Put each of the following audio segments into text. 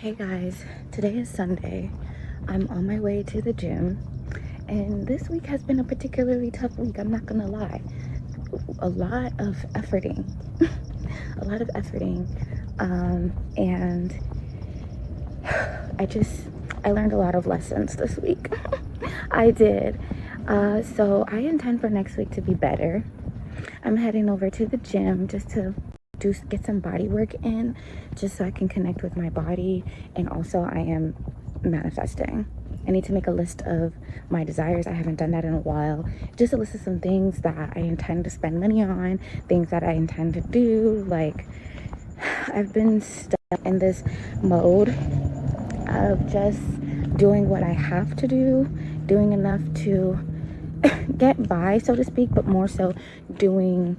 Hey guys, today is Sunday. I'm on my way to the gym, and this week has been a particularly tough week. I'm not gonna lie. A lot of efforting, a lot of efforting, and I learned a lot of lessons this week. I did. So I intend for next week to be better. I'm heading over to the gym just to get some body work in, just so I can connect with my body. And also I am manifesting. I need to make a list of my desires. I haven't done that in a while. Just a list of some things that I intend to spend money on, things that I intend to do. Like, I've been stuck in this mode of just doing what I have to do, doing enough to get by, so to speak, but more so doing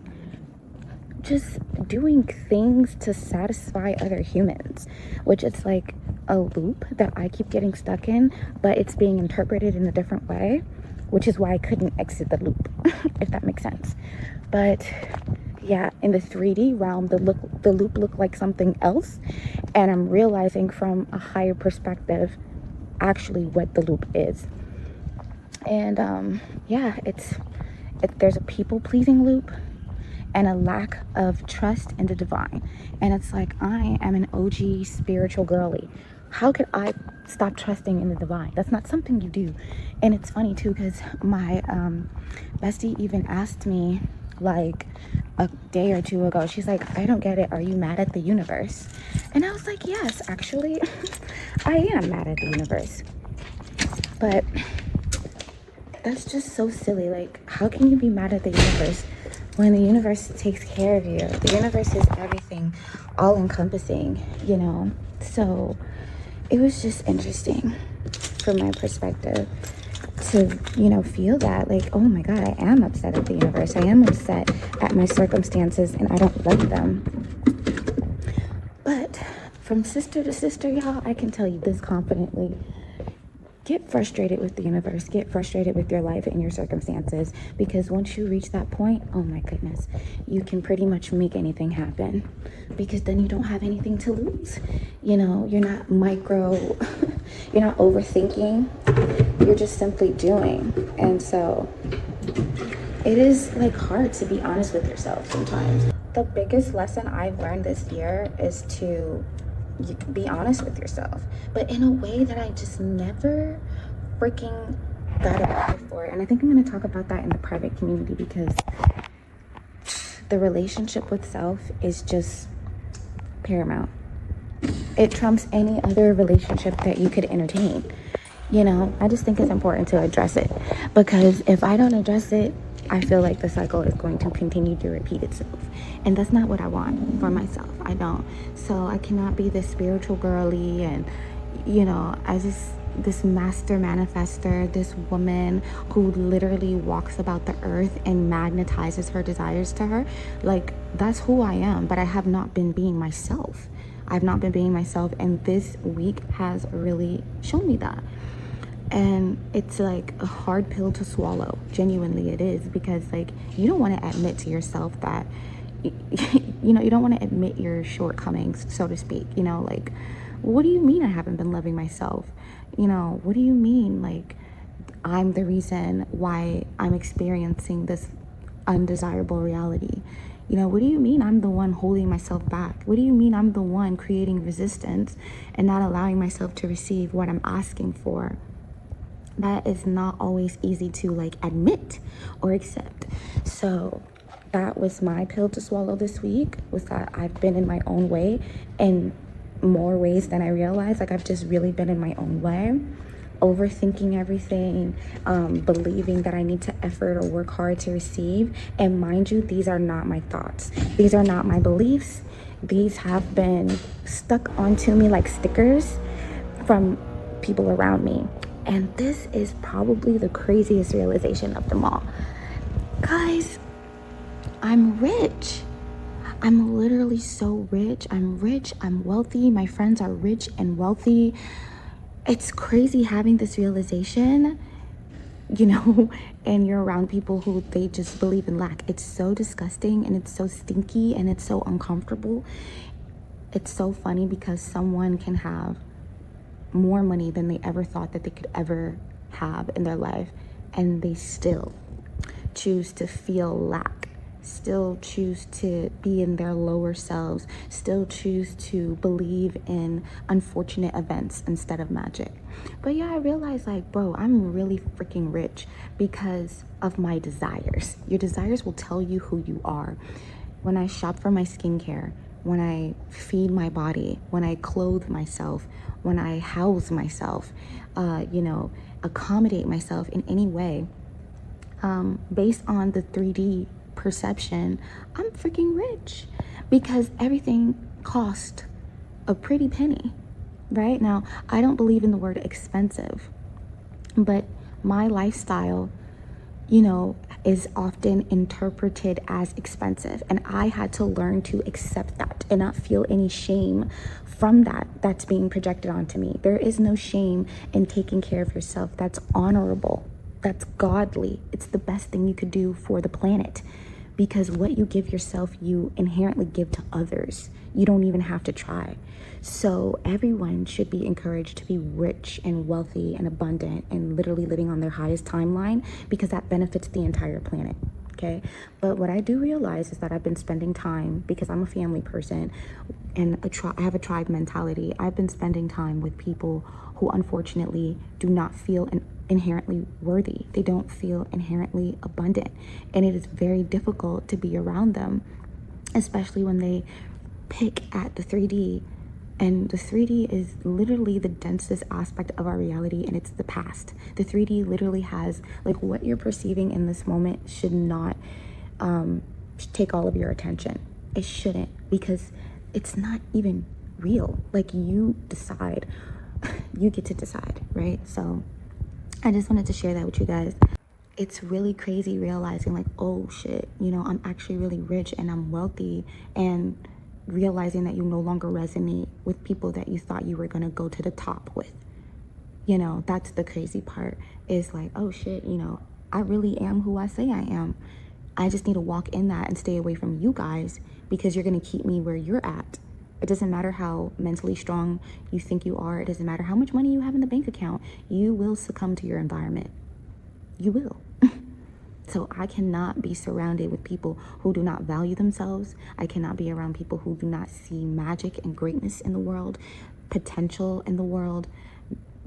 things to satisfy other humans, which it's like a loop that I keep getting stuck in, but it's being interpreted in a different way, which is why I couldn't exit the loop, if that makes sense. But yeah, in the 3D realm, the loop looked like something else, and I'm realizing from a higher perspective actually what the loop is. And yeah, there's a people pleasing loop and a lack of trust in the divine. And it's like, I am an OG spiritual girly. How could I stop trusting in the divine? That's not something you do. And it's funny too, because my bestie even asked me like a day or two ago, she's like, I don't get it, are you mad at the universe? And I was like, yes, actually I am mad at the universe. But that's just so silly. Like, how can you be mad at the universe when the universe takes care of you? The universe is everything, all encompassing, you know? So it was just interesting from my perspective to, you know, feel that, like, oh my God, I am upset at the universe. I am upset at my circumstances and I don't like them. But from sister to sister, y'all, I can tell you this confidently. Get frustrated with the universe, get frustrated with your life and your circumstances, because once you reach that point, oh my goodness, you can pretty much make anything happen, because then you don't have anything to lose. You know, you're not you're not overthinking, you're just simply doing. And so it is like hard to be honest with yourself sometimes. The biggest lesson I've learned this year is to be honest with yourself, but in a way that I just never freaking thought about before. And I think I'm going to talk about that in the private community, because the relationship with self is just paramount. It trumps any other relationship that you could entertain. You know, I just think it's important to address it, because if I don't address it, I feel like the cycle is going to continue to repeat itself. And that's not what I want for myself. I don't. So I cannot be this spiritual girly and, you know, this master manifester, this woman who literally walks about the earth and magnetizes her desires to her. Like, that's who I am, but I have not been being myself. I've not been being myself, and this week has really shown me that. And it's like a hard pill to swallow. Genuinely it is, because like, you don't want to admit to yourself that you know, you don't want to admit your shortcomings, so to speak. You know, like, what do you mean I haven't been loving myself? You know, what do you mean like I'm the reason why I'm experiencing this undesirable reality? You know, what do you mean I'm the one holding myself back? What do you mean I'm the one creating resistance and not allowing myself to receive what I'm asking for? That is not always easy to like admit or accept. So that was my pill to swallow this week, was that I've been in my own way in more ways than I realized. Like, I've just really been in my own way, overthinking everything, believing that I need to effort or work hard to receive. And mind you, these are not my thoughts. These are not my beliefs. These have been stuck onto me like stickers from people around me. And this is probably the craziest realization of them all. Guys, I'm rich. I'm literally so rich. I'm rich. I'm wealthy. My friends are rich and wealthy. It's crazy having this realization, you know, and you're around people who they just believe in lack. It's so disgusting, and it's so stinky, and it's so uncomfortable. It's so funny, because someone can have more money than they ever thought that they could ever have in their life, and they still choose to feel lack, still choose to be in their lower selves, still choose to believe in unfortunate events instead of magic. But yeah, I realized, like, bro, I'm really freaking rich because of my desires. Your desires will tell you who you are. When I shop for my skincare, when I feed my body, when I clothe myself, when I house myself, accommodate myself in any way, based on the 3D perception, I'm freaking rich because everything cost a pretty penny. Right now, I don't believe in the word expensive, but my lifestyle, is often interpreted as expensive, and I had to learn to accept that and not feel any shame from that's being projected onto me. There is no shame in taking care of yourself. That's honorable, that's godly. It's the best thing you could do for the planet, because what you give yourself, you inherently give to others. You don't even have to try. So everyone should be encouraged to be rich and wealthy and abundant and literally living on their highest timeline, because that benefits the entire planet. Okay. But what I do realize is that I've been spending time, because I'm a family person and I have a tribe mentality. I've been spending time with people who unfortunately do not feel inherently worthy. They don't feel inherently abundant. And it is very difficult to be around them, especially when they pick at the 3D. And the 3D is literally the densest aspect of our reality, and it's the past. The 3D literally has, like, what you're perceiving in this moment should not take all of your attention. It shouldn't, because it's not even real. Like, you decide, you get to decide, right? So I just wanted to share that with you guys. It's really crazy realizing, like, oh shit, I'm actually really rich and I'm wealthy, and realizing that you no longer resonate with people that you thought you were going to go to the top with. That's the crazy part, is like, oh shit, I really am who I say I am. I just need to walk in that and stay away from you guys, because you're going to keep me where you're at. It doesn't matter how mentally strong you think you are. It doesn't matter how much money you have in the bank account. You will succumb to your environment. You will. So I cannot be surrounded with people who do not value themselves. I cannot be around people who do not see magic and greatness in the world, potential in the world,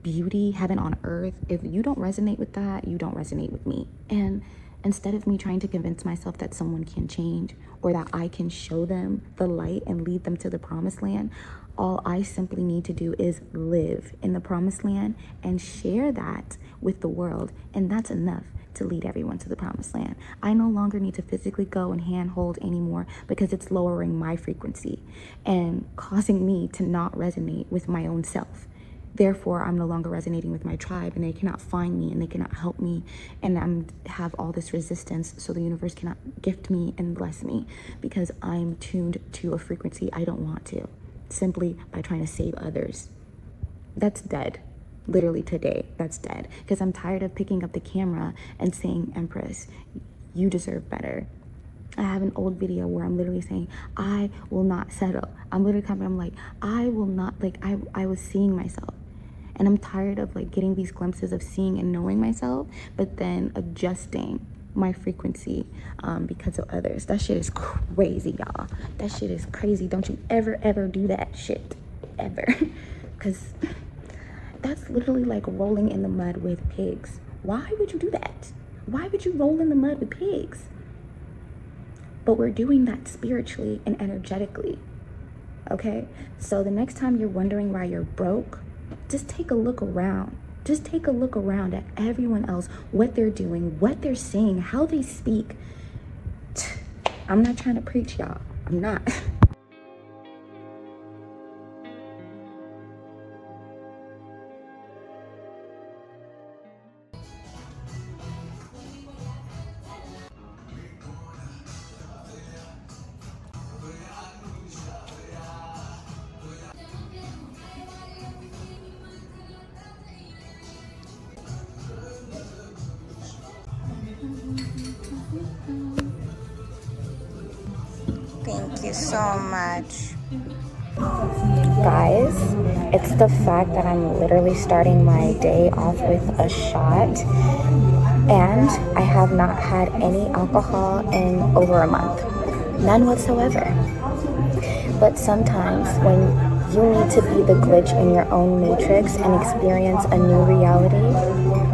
beauty, heaven on earth. If you don't resonate with that, you don't resonate with me. And instead of me trying to convince myself that someone can change, or that I can show them the light and lead them to the promised land, all I simply need to do is live in the promised land and share that with the world. And that's enough to lead everyone to the promised land. I no longer need to physically go and handhold anymore, because it's lowering my frequency and causing me to not resonate with my own self. Therefore, I'm no longer resonating with my tribe, and they cannot find me and they cannot help me, and I have all this resistance, so the universe cannot gift me and bless me, because I'm tuned to a frequency I don't want to, simply by trying to save others. That's dead. Literally today, that's dead, because I'm tired of picking up the camera and saying, Empress, you deserve better. I have an old video where I'm literally saying, I will not settle. I'm literally coming, I'm like, I will not, like, I was seeing myself. And I'm tired of, like, getting these glimpses of seeing and knowing myself, but then adjusting my frequency because of others. That shit is crazy, y'all. That shit is crazy. Don't you ever do that shit, ever. Because that's literally like rolling in the mud with pigs. Why would you do that? Why would you roll in the mud with pigs? But we're doing that spiritually and energetically. Okay? So the next time you're wondering why you're broke, just take a look around. Just take a look around at everyone else, what they're doing, what they're saying, how they speak. I'm not trying to preach, y'all. I'm not. Thank you so much. Guys, it's the fact that I'm literally starting my day off with a shot, and I have not had any alcohol in over a month. None whatsoever. But sometimes when you need to be the glitch in your own matrix and experience a new reality,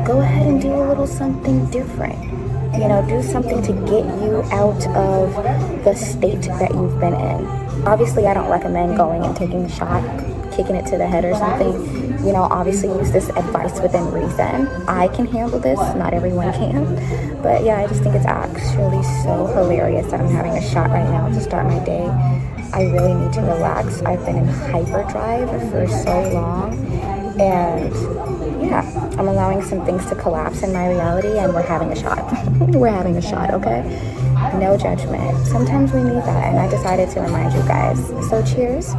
go ahead and do a little something different. You know, do something to get you out of the state that you've been in. Obviously, I don't recommend going and taking a shot, kicking it to the head or something. You know, obviously use this advice within reason. I can handle this, not everyone can. But yeah, I just think it's actually so hilarious that I'm having a shot right now to start my day. I really need to relax. I've been in hyperdrive for so long, and yeah, I'm allowing some things to collapse in my reality, and we're having a shot. We're having a shot, okay? No judgment. Sometimes we need that, and I decided to remind you guys. So cheers,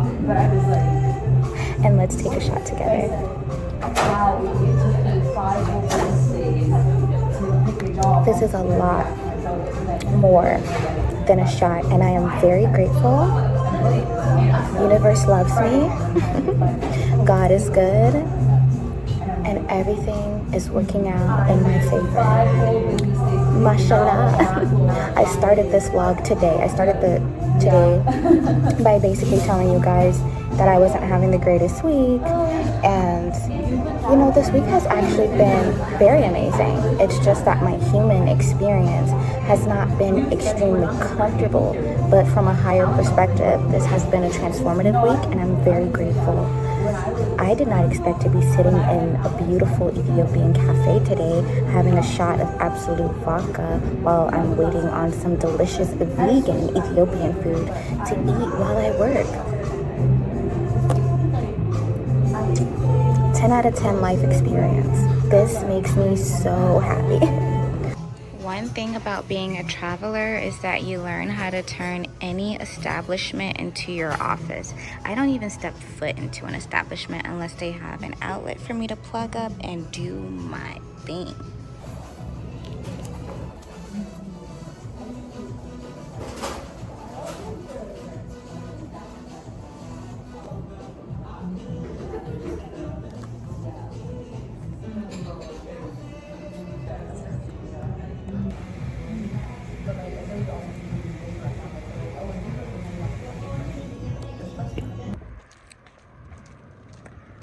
and let's take a shot together. This is a lot more than a shot, and I am very grateful. Universe loves me. God is good, and everything is working out in my favor. Mashallah. I started this vlog today. I started today by basically telling you guys that I wasn't having the greatest week, and you know, this week has actually been very amazing. It's just that my human experience has not been extremely comfortable, but from a higher perspective, this has been a transformative week, and I'm very grateful. I did not expect to be sitting in a beautiful Ethiopian cafe today, having a shot of absolute vodka while I'm waiting on some delicious vegan Ethiopian food to eat while I work. 10 out of 10 life experience. This makes me so happy. One thing about being a traveler is that you learn how to turn any establishment into your office. I don't even step foot into an establishment unless they have an outlet for me to plug up and do my thing.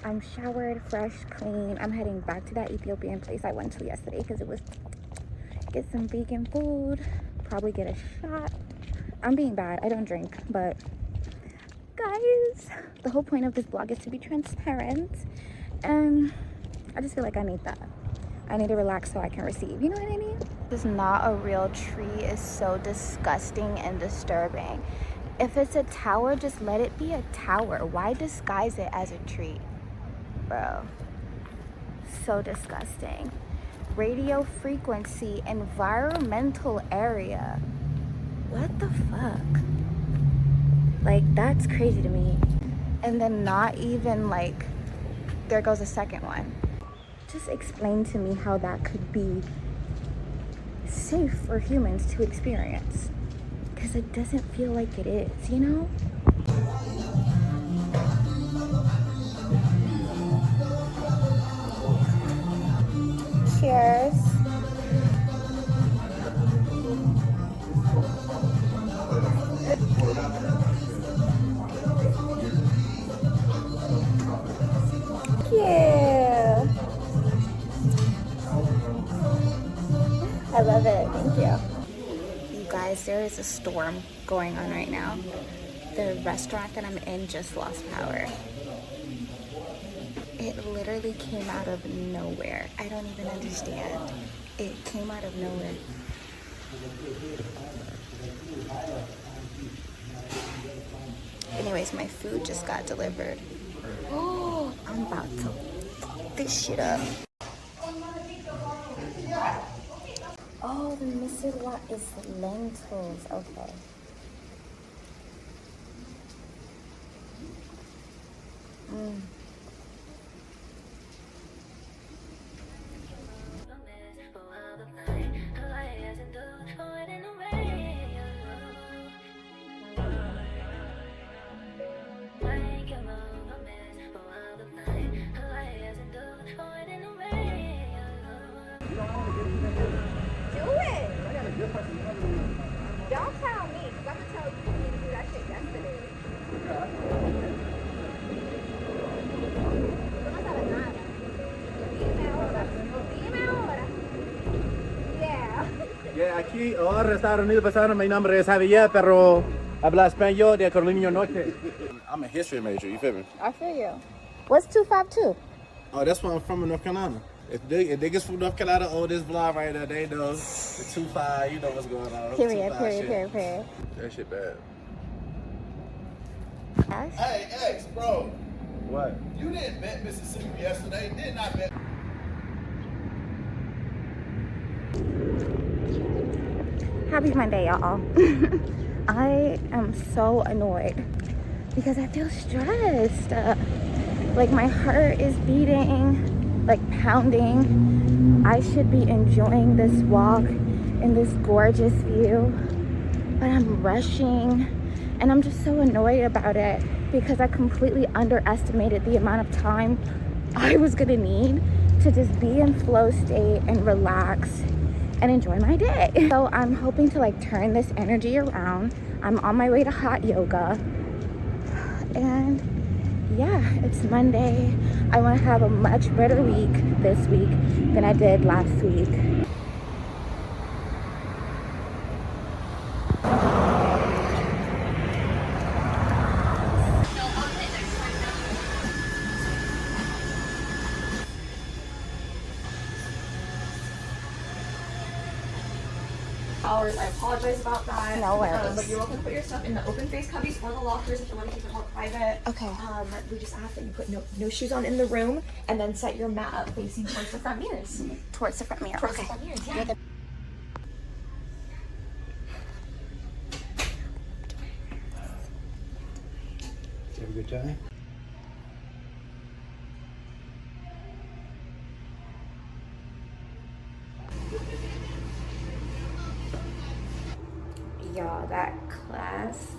I'm showered, fresh, clean. I'm heading back to that Ethiopian place I went to yesterday because it was get some vegan food, probably get a shot. I'm being bad, I don't drink, but guys, the whole point of this blog is to be transparent, and I just feel like I need that. I need to relax so I can receive, you know what I mean? This is not a real tree. Is so disgusting and disturbing. If it's a tower, just let it be a tower. Why disguise it as a tree? Bro, so disgusting. Radio frequency, environmental area. What the fuck? Like, that's crazy to me. And then not even like, there goes a second one. Just explain to me how that could be safe for humans to experience, because it doesn't feel like it is, you know? Cheers. Yeah. I love it. Thank you. You guys, there is a storm going on right now. The restaurant that I'm in just lost power. It literally came out of nowhere. I don't even understand. It came out of nowhere. Anyways, my food just got delivered. Oh, I'm about to fuck this shit up. Oh, the misirwa is lentils. Okay. aquí, ahora Estados Unidos pasando, mi nombre es Javier, pero habla español de Carolina Norte. I'm a history major, you feel me? I feel you. What's 252? Oh, that's where I'm from in North Carolina. If niggas from North Carolina, oh, this vlog right there, they know the 25, you know what's going on. Period, 25 period, shit. period, period. That shit bad. Yes? Hey, X, bro. What? You didn't bet Mississippi yesterday. Did not bet. Happy Monday, y'all. I am so annoyed because I feel stressed. Like my heart is beating, like pounding. I should be enjoying this walk in this gorgeous view, but I'm rushing and I'm just so annoyed about it because I completely underestimated the amount of time I was gonna need to just be in flow state and relax and enjoy my day. So I'm hoping to like turn this energy around. I'm on my way to hot yoga. And yeah, it's Monday. I want to have a much better week this week than I did last week. Hours. I apologize about that. No worries. But you're welcome to put your stuff in the open face cubbies or the lockers if you want to keep it more private. Okay. We just ask that you put no shoes on in the room and then set your mat up facing towards the front mirrors. Towards the front mirror. Towards Okay. the front mirrors, yeah. You're the- Have a good time? Y'all, that class,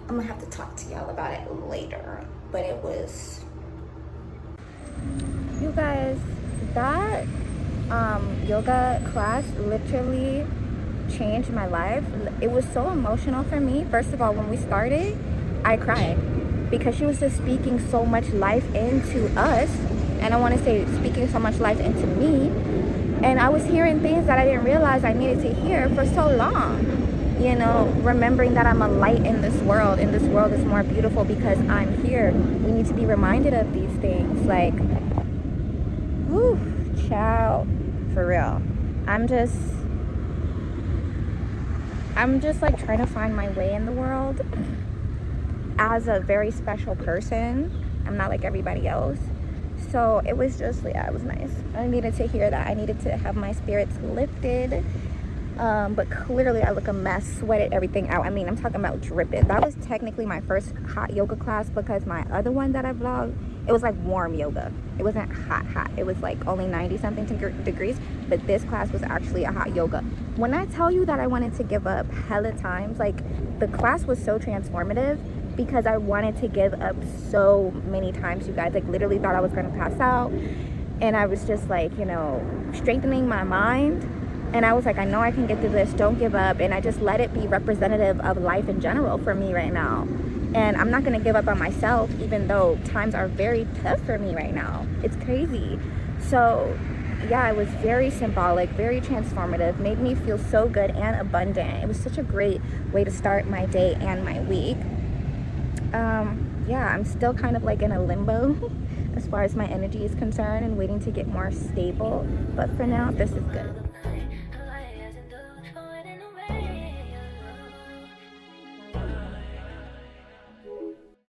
I'm gonna have to talk to y'all about it later, but it was, you guys, that yoga class literally changed my life. It was so emotional for me. First of all, when we started, I cried because she was just speaking so much life into us, and I want to say speaking so much life into me. And I was hearing things that I didn't realize I needed to hear for so long. You know, remembering that I'm a light in this world, and this world is more beautiful because I'm here. We need to be reminded of these things. Like, whew, child, for real. I'm just like trying to find my way in the world as a very special person. I'm not like everybody else. So it was just, yeah, it was nice. I needed to hear that. I needed to have my spirits lifted. But clearly I look a mess, sweated everything out. I mean, I'm talking about dripping. That was technically my first hot yoga class because my other one that I vlogged, it was like warm yoga. It wasn't hot. It was like only 90 something degrees. But this class was actually a hot yoga. When I tell you that I wanted to give up hella times, like the class was so transformative because I wanted to give up so many times, you guys. Like literally thought I was gonna pass out. And I was just like, you know, strengthening my mind. And I was like, I know I can get through this, don't give up. And I just let it be representative of life in general for me right now. And I'm not gonna give up on myself, even though times are very tough for me right now. It's crazy. So yeah, it was very symbolic, very transformative, made me feel so good and abundant. It was such a great way to start my day and my week. Yeah, I'm still kind of like in a limbo as far as my energy is concerned and waiting to get more stable. But for now, this is good.